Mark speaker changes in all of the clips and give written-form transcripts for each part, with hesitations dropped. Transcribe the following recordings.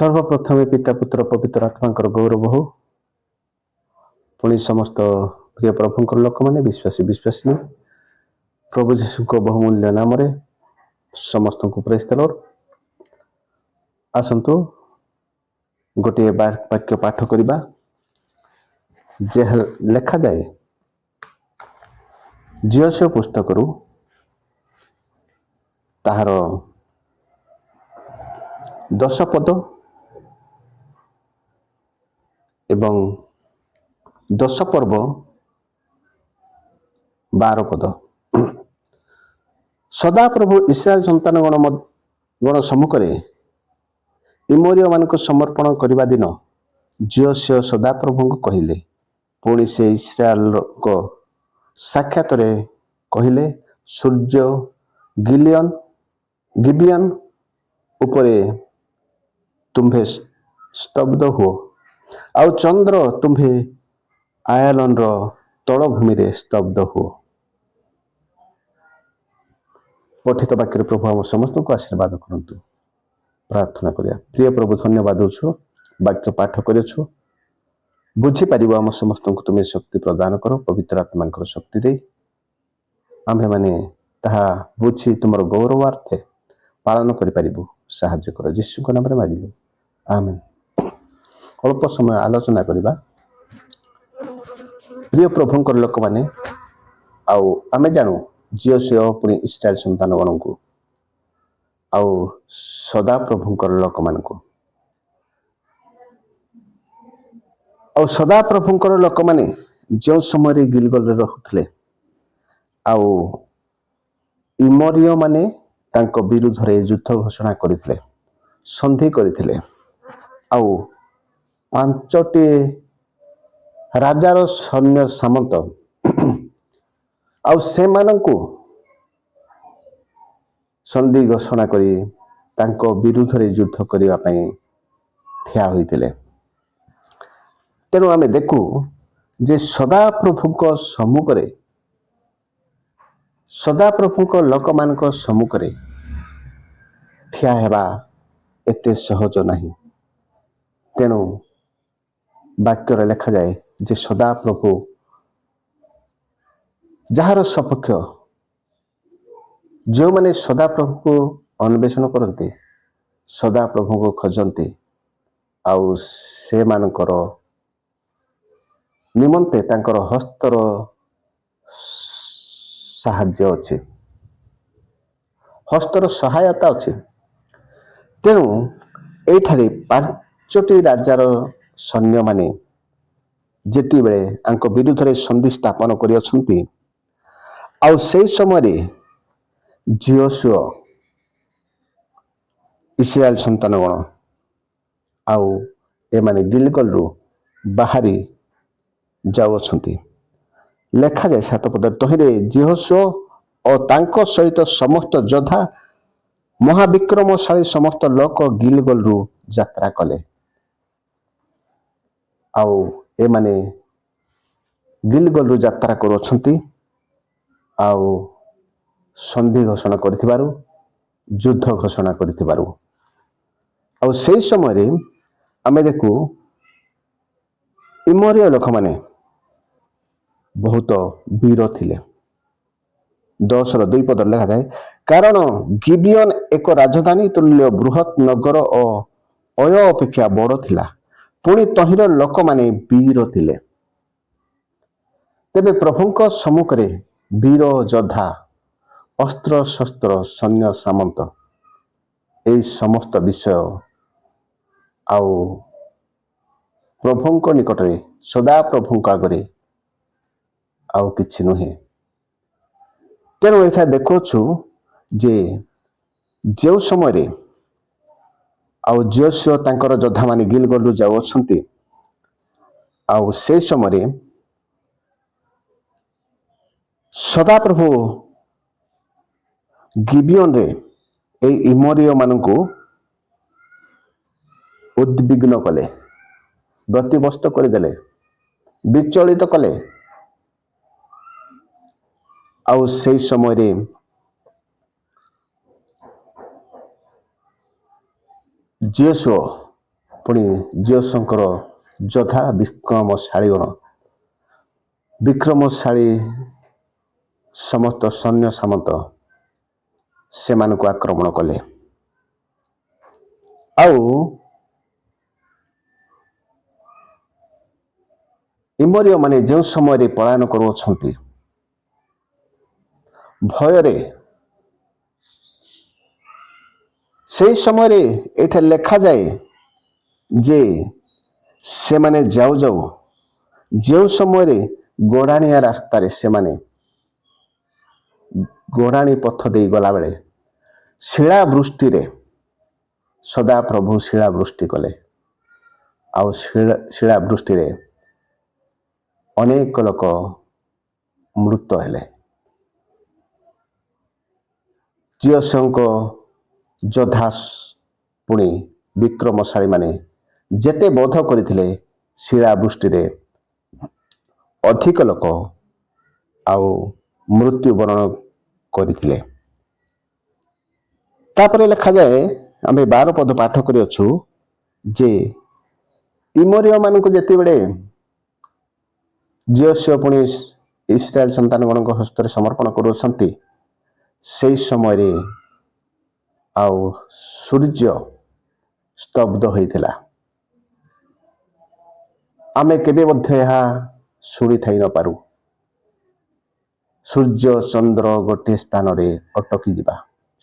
Speaker 1: सर्वप्रथमे पिता पुत्र पवित्र आत्मा गौरव हो पुणी समस्त प्रिय प्रभु लोक मैंने विश्वासी विश्वासी प्रभु जीशु को बहुमूल्य नाम समस्त को प्रेज द लॉर्ड। आसतु गोटे वाक्य पाठ करवा जे लेखा जाए जियोसियो पुस्तक ताहार 10 पद एवं 10 पर्व 12 पद। सदा प्रभु इस्राएल संतान गण सम्मुख इमोरिय मान समर्पण करने दिन जियोसियो सदा प्रभु को कहले पुणी से इस्राएल को साक्षात कहले सूर्य गिबियन उपरे तुम्भे स्तब्ध हो आउ चंद्र तुम्भे आयालन तल भूमि रे स्तब्ध हो। पठित वाक्य प्रभु हम समस्त को आशीर्वाद करंतु। प्रार्थना करिया। प्रिय प्रभु धन्यवाद देछु वाक्य पाठ करेछु बुझी पारिबो हम समस्त को तुमे शक्ति प्रदान करो पवित्र आत्मा को शक्ति दे आम्भे माने ताहा बुझी तुमर गौरवार्थे पालन करि पारिबो साहाय्य करो यीशु को नाम रे मागिलु आमेन। अल्प समय आलोचना करिबा प्रिय प्रभु लोक माने आउ आमे जानू जियोसियो पुणी इस्राएल संतान गण को आउ सदा प्रभु लोक मान को आउ सदा प्रभु लोक माने जो समय गिलगल रे रहुथले आउ इमोरियो माने तांको विरुद्ध रे युद्ध घोषणा करथिले संधि करथिले आउ 5टी राजार सैन्य सामंत आउ से मानंकु संधि घोषणा करी तांको विरुद्ध रे युद्ध करिवा पई ठिया होइतिले। तेणु आमे देखु जे सदा प्रभु को सम्मुख रे सदा प्रभु को लोक मान को सम्मुख रे ठिया हेबा एते सहज नहीं। तेणु वाक्य रे लिखा जाए जे सदा प्रभु जार सपक्ष जो माने सदा प्रभु को अन्वेषण करते सदा प्रभु को खोजते आउ से मानकर निमंते तांकर हस्तर साहाय्य अच्छे हस्तर सहायता अच्छे। तेणु एठारे 5टी राजार सैन्य माने जेति बेले आंको विरुद्ध रे संधि स्थापन करि अछंती आउ से समय जियोसियो इस्राएल संतान गण आउ ए माने गिलगल रु बाहरी जाउ अछंती। लेखा जाए 7 पद तहिरे जियोसियो और तांको सहित समस्त योद्धा महाविक्रमशाली समस्त लोक गिलगल रु यात्रा कले आउ ए माने गिलगल रु यात्रा करू अछंती आउ संधि घोषणा करथिबारु युद्ध घोषणा करथिबारु आउ से समय रे आमे देखु इमोरिय लोक माने बहुत वीर थिले। 10:2 पद लिखा जाए कारण गिबियन एक राजधानी तुल्य बृहत नगर और अय अपेक्षा बड़ थिला पुणी तहिर लोक माने वीर थिले। तेबे प्रभुଙ୍କ सम्मुख रे वीर योद्धा अस्त्र शस्त्र सैन्य सामंत ए समस्त विषय आउ प्रभुଙ୍କ निकटरे सदा प्रभुଙ୍କ आगरे आउ किछि नुहे। तेणु एठा देखुछु जे जो समय रे आउ जियोसियो तांकर योद्धा माने गिलगल रु जाउ अछंती आउ से समय रे सदा प्रभु गिबियन रे ए इमोरियो मानकु उद्विग्न कले गतिवस्त करदेले विचलित कले आउ से समय रे जियोसियो पुणी जियोशंकर योद्धा विक्रमशाली समस्त सैन्य सामंत से आक्रमण कले। इमरिय माने जो समय पलायन करुछंती भयरे से समय एठा लेखा जाए जे से माने जाऊ जाऊ जो समय गोड़ाणिया रास्तार से माने गोड़ाणी पथ दे गला बेले शिलावृष्टि रे सदा प्रभु शिलावृष्टि कले। आउ शिलावृष्टि रे अनेक लोक मृत हेले। जियोशंक योद्धा पुणी विक्रमशाली माने जेते बोध करथिले शिलावृष्टि रे अधिक लोक आउ मृत्युवरण करथिले। तापरे लिखा जाए आमे 12 पद पाठ करियछु जे इमरिय मानक जेते बेले जियोशय पुणी इस्राएल संतान गणक हस्तर समर्पण करुछंती से समय रे आउ सूर्य स्तब्ध होइथिला। आमे केबे मध्ये यहा सुनी थाई न पारू। सूर्य चंद्र गोटे स्थान रे अटकी जिबा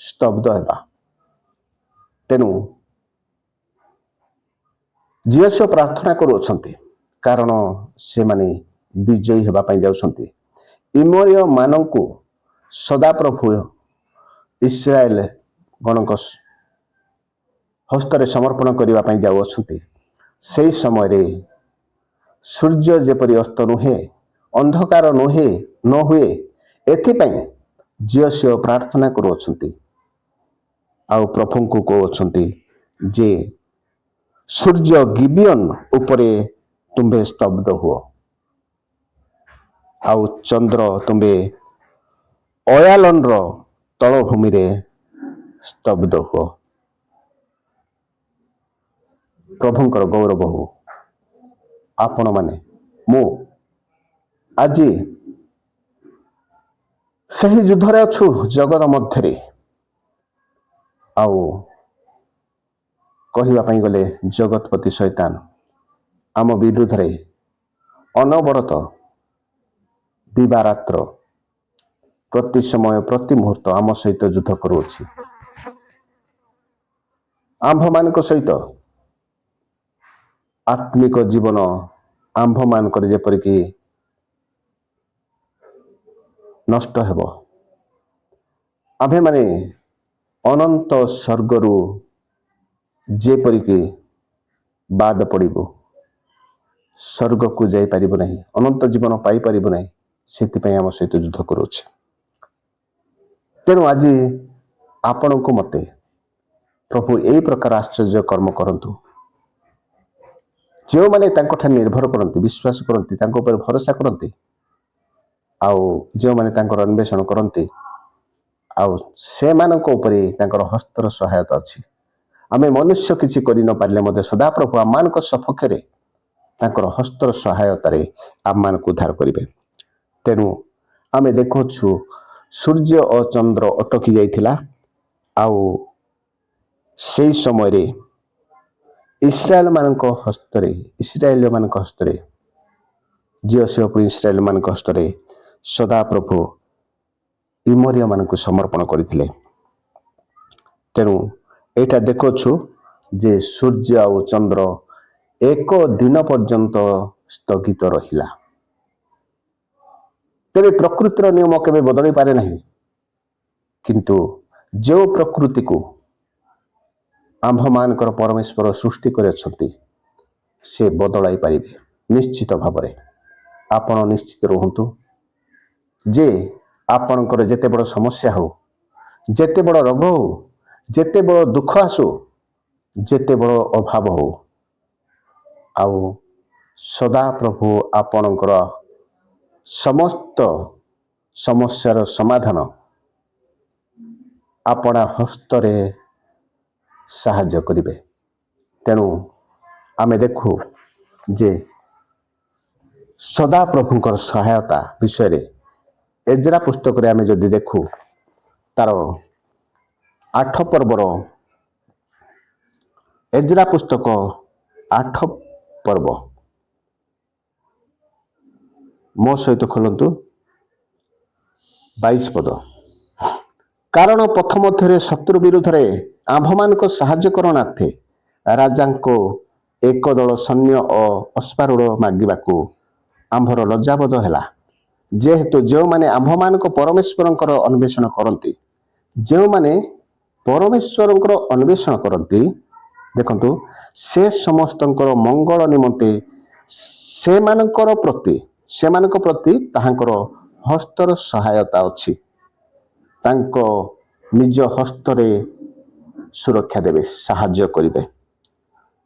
Speaker 1: स्तब्ध हेबा। तेनु जियोशय प्रार्थना करुछंती कारण से माने विजयी हेबा पई जाउछंती। इमरिय मानंकु सदा प्रभु इस्राएल गणक हस्तरे समर्पण करिबा पई जाउछंती। सेही समय रे सूर्य जेपरि अस्त नुहे अंधकार नुहे न हुए एथिपई जियोशय प्रार्थना करुछंती। आउ प्रभुंकु कहउछंती जे सूर्य गिबियन उपरे तुम्बे स्तब्ध हुओ आउ चंद्र तुम्बे अयालन रो तल भूमि रे स्तब्ध हुओ। प्रभुंकर गौरव हो। आपण माने मु आज सही युद्ध रे अछु जगत मध्य रे। आउ कहिबा पई गले जगतपति शैतान आम विरुद्ध रे अनवरत दिवारात्र प्रति समय प्रति मुहूर्त आम सहित युद्ध करुछि। आंभ मानक सहित आत्मिक जीवन आंभ मानक जेपरि कि नष्ट हेबो। आम्भे माने अनंत स्वर्गरु जेपरि कि बाद पड़िबो स्वर्ग को जाई परिबो नहीं अनंत जीवन पाई परिबो नहीं सेति पई आम सहित युद्ध करुछि। तेनु आज आपण को मते प्रभु एई प्रकार आश्चर्य कर्म करंतु। जो माने तांको ठान निर्भर करंती विश्वास करंती तांको पर भरोसा करंती आउ जो माने तांकर अन्वेषण करंती आउ से मानको उपरे तांकर हस्तर सहायता अछि। आमे मनुष्य किछि करि न पारले मते सदा प्रभु आम मानक सपक्ष रे तांकर हस्तर सहायता रे आम मानक उद्धार करिवे। तेनु आमे देखोछु सूर्य और चंद्र अटकी जाइथिला आउ सेई समय रे इस्राएल मानक हस्तरे इस्राएल मानक हस्तरे जियोशय पुणी इस्राएल मानक हस्तरे सदा प्रभु इमरिय मानक समर्पण करथिले। तेनु एटा देखोछु जे सूर्य और चंद्र एक दिन पर्यंत स्थगित रहिला। तेरे प्रकृतिर नियम केबे बदली पारे नहीं किंतु जो प्रकृति को आंभ मानकर परमेश्वर सृष्टि करछंती से बदलाई पारिबे निश्चित भाबरे। आपण निश्चित रहंतु जे आपणकर जेते बड़ समस्या हो जेते बड़ रोग हो जेते बड़ दुख आसो जेते बड़ अभाव हो आउ सदा प्रभु आपणकर समस्त समस्यार समाधान आपणा हस्तरे साहाय्य करिवे। तेणु आमे देखु जे सदा प्रभुंकर सहायता विषय रे एजरा पुस्तक रे आमे जदि देखु तार 8 पर्वर एजरा पुस्तक 8 पर्व मो सहित खोलंतु 22 पद। कारण पथ मध्य शत्रु विरुद्ध रे आम्भमान साहाय्य करणार्थे राजा को एक दल सैन्य और अश्वारूढ़ मागिबाकू आम्भर लज्जाबोध है जेहेतु जो माने आम्भमान परमेश्वर अन्वेषण करती जो माने परमेश्वर अन्वेषण करती देखंतु से समस्त मंगल निमंते सेमानक प्रति ताहांकर हस्तर सहायता अछि तांको निज हस्तरे सुरक्षा देवे साहाय्य करिवे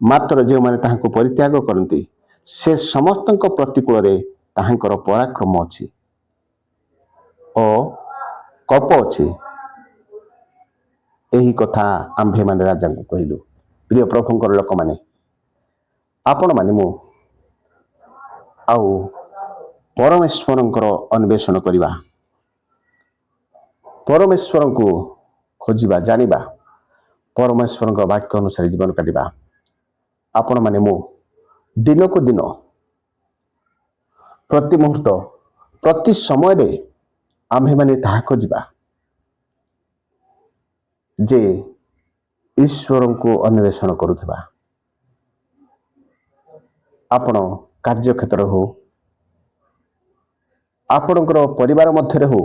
Speaker 1: मात्र जो माने ताहांको परित्याग करती से समस्त प्रतिकूल रे ताहांकर पराक्रम अछि ओ कप अछि एही कथा आम्भे माने राजा को कहिलु। प्रिय प्रभुंकर लोक माने आपण माने मु आउ परमेश्वरंकर अन्वेषण करिवा परमेश्वर को खोजिबा जानिबा परमेश्वर वाक्य अनुसार जीवन काटिबा आपण माने मु दिन को दिन प्रति मुहूर्त प्रति समय रे आम्भे माने ताहा खोजिबा जे ईश्वर को अन्वेषण करुथिबा आपण कार्य क्षेत्र हो आपणकर परिवार मध्य हो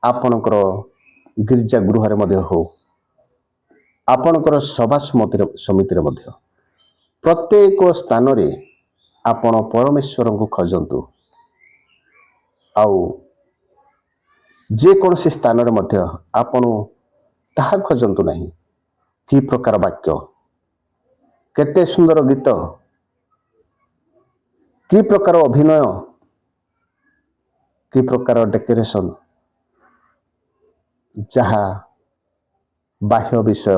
Speaker 1: आपणकर गिर्जा गृह मध्य हो आपणकर सभा समिति मध्य प्रत्येक स्थान रे आपण परमेश्वर को खोजंतु आउ जे कौन से स्थान रे मध्य आपण ताहा खोजंतु नहीं कि प्रकार वाक्य केते सुंदर गीत कि प्रकार अभिनय कि प्रकार डेकोरेशन जहा बाह्य विषय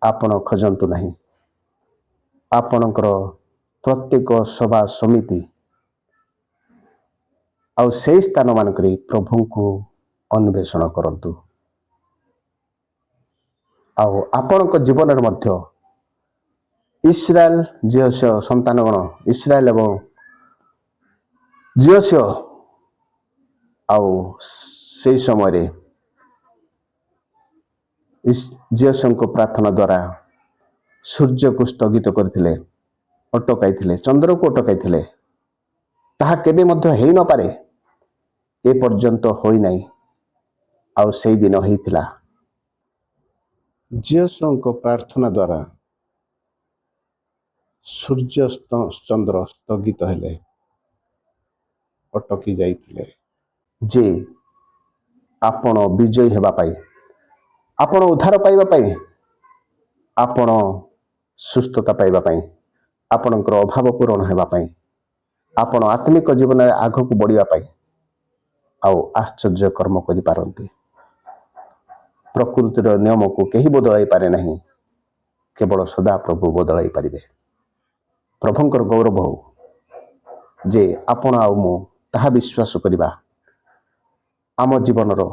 Speaker 1: आपण खोजंतु नहीं आपणकर प्रत्येक सभा समिति आउ से स्थान मानक प्रभु को अन्वेषण करंतु आउ आपणक जीवन मध्य इस्राएल जियस संतानगण इस्राएल एवं जियस आउ से समय रे जियस को प्रार्थना द्वारा सूर्य को स्थगित करथिले अटकाई चंद्र को अटकाई ताहा केबे मध्य हेई न पारे ए पर्यंत होई नाही आउ सेई दिन होइथिला जियस को प्रार्थना द्वारा सूर्य चंद्र स्थगित हेले अटकी जाइथिले जे आपण विजयी हेबा पाई आपण उद्धार पाइबा पाई आपण सुस्थता पाइबा पाई आपणकर अभाव पूरण हेबा पाई आपण आत्मिक जीवन रे आग को बढ़िया पाई आउ आश्चर्य कर्म करि पारंती प्रकृतिर नियम को केही बदलाई पारे नहीं केवल सदा प्रभु बदलाई पारिबे प्रभुंकर गौरव हो जे आपण आउ मु ताहा विश्वास करिबा आम जीवन रो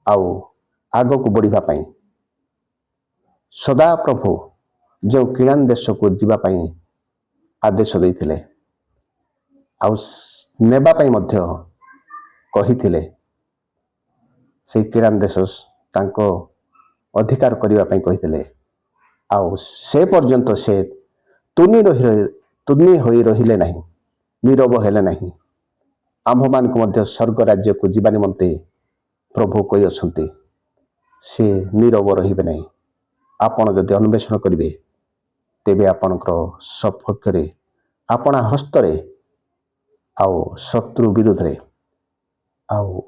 Speaker 1: आउ आग को बढ़िबा पाई सदा प्रभु जो किणान देश को जीवा पाई आदेश देइथिले आउ नेबा पाई मध्य कहिथिले से किणान देश तांको अधिकार करिबा पाई कहिथिले आउ से पर्यंत से तुनी होई रहिले नहीं नीरव हेले नहीं आम्भ मान को मध्य स्वर्ग राज्य को जीवा निमंते प्रभु कहि अछंती से नीरव रहिबे नहीं आपण जदि अन्वेषण करिवे तेबे आपणकर सपक्ष रे आपणा हस्तरे आउ शत्रु विरुद्ध रे आउ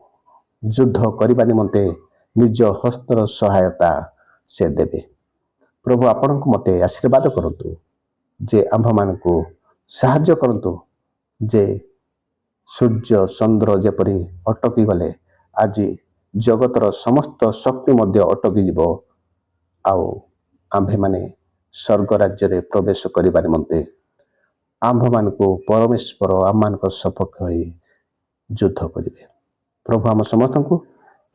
Speaker 1: युद्ध करिबा निमंते निज हस्तर सहायता से देबे प्रभु आपण को मते आशीर्वाद करंतु जे आम्भ मान को साहाय्य करंतु जे सूर्य चंद्र जेपरी अटकी गले आज जगतर समस्त शक्ति मध्य अटकी जीव आउ आम्भेमाने स्वर्ग राज्य प्रवेश करने निमंते आम्भ मानकु परमेश्वर आम मान सपक्ष हो युद्ध करेंगे। प्रभु आम समस्त को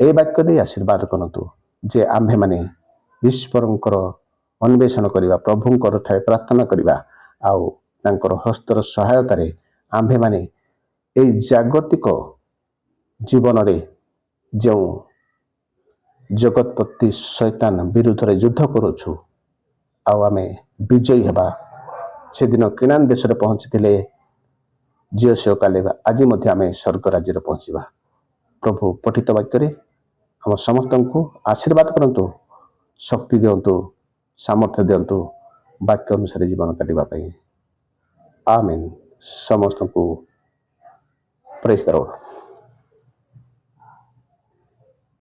Speaker 1: ए वाक्य दे आशीर्वाद करतु जे आम्भे माने ईश्वरंकर अन्वेषण करवा प्रभुंकर ठाए प्रार्थना करवा आउ तांकर हस्तर सहायतार आम्भे माने ए जागतिक जीवन रे जो जगतपति शैतान विरुद्ध रे युद्ध करुछु आउ आमे विजयी हेबा। से दिन किणान देश रे पहुंचीथिले झील से काले आज आम स्वर्ग राज्य पहुँचवा। प्रभु पठित वाक्य आम समस्त को आशीर्वाद करंतु, शक्ति दिंतु, सामर्थ्य दिंतु वाक्य अनुसार जीवन काटिबा। आमेन। समस्त को प्रेज द लॉर्ड।